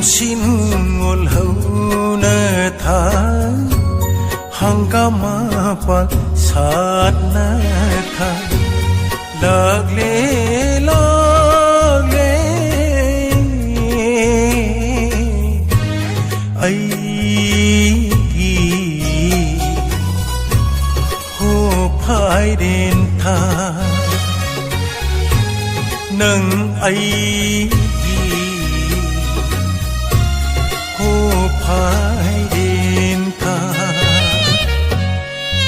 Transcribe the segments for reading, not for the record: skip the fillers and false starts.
nungsinungol hauna tha hangama pal sat na tha lagle lagle ai gi ho phai den tha nang ai phai đến ta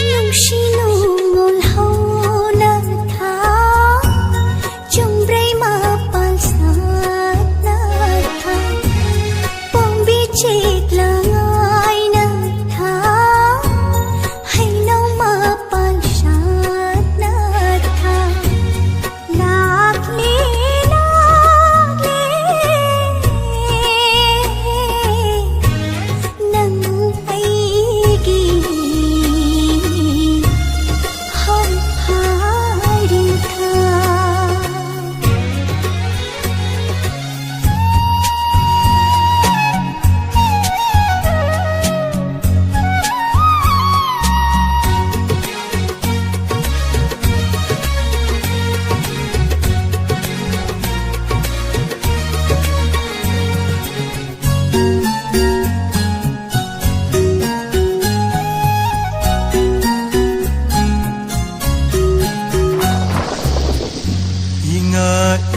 nung si nungol hau na tha chung bray ma pal sat na tha pong bi chek langai na tha hay nau ma pal sat na tha lak le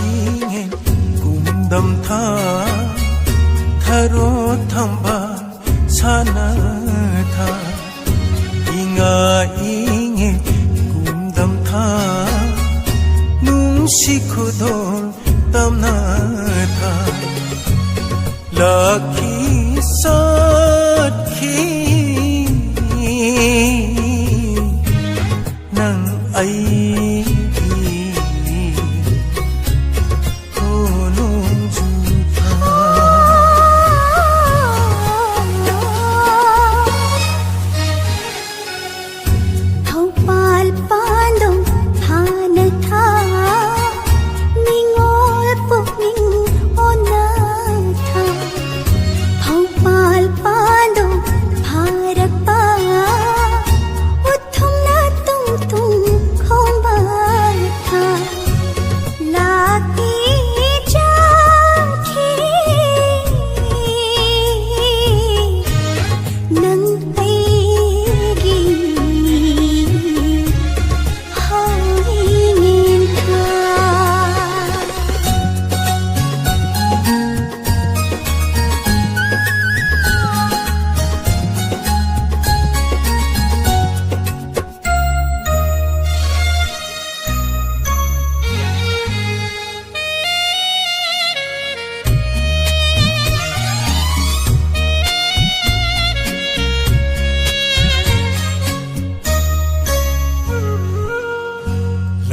ingen kumdam tha tharo thamba sana tha inga ingen kumdam tha nung sikhudol tamna tha lakhi sakhi nang ai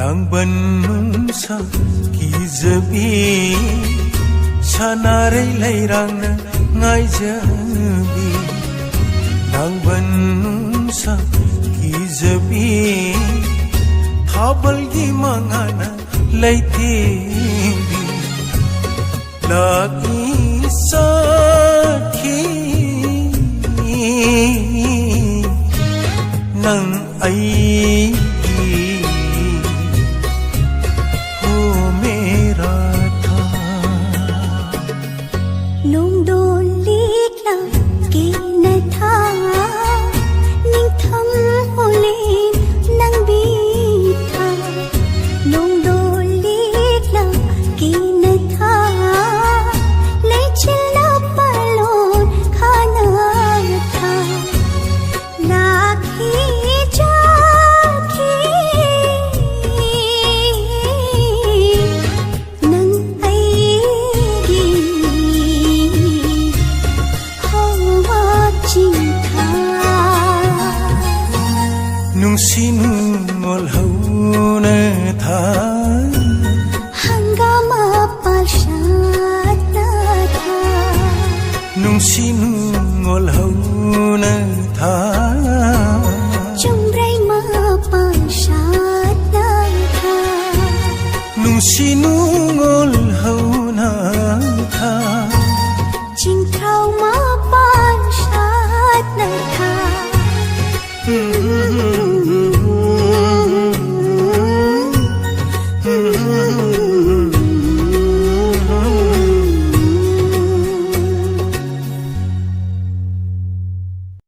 lang ban nung sa kizabi sanare lairang na ngai jabi lang ban nung sa kizabi thabal gi mangana laite lagi sakhi nang ai nungsinungol hauna tha hangama pal sat na tha nungsinungol hauna tha chung bray ma pal sat na tha nungsinungol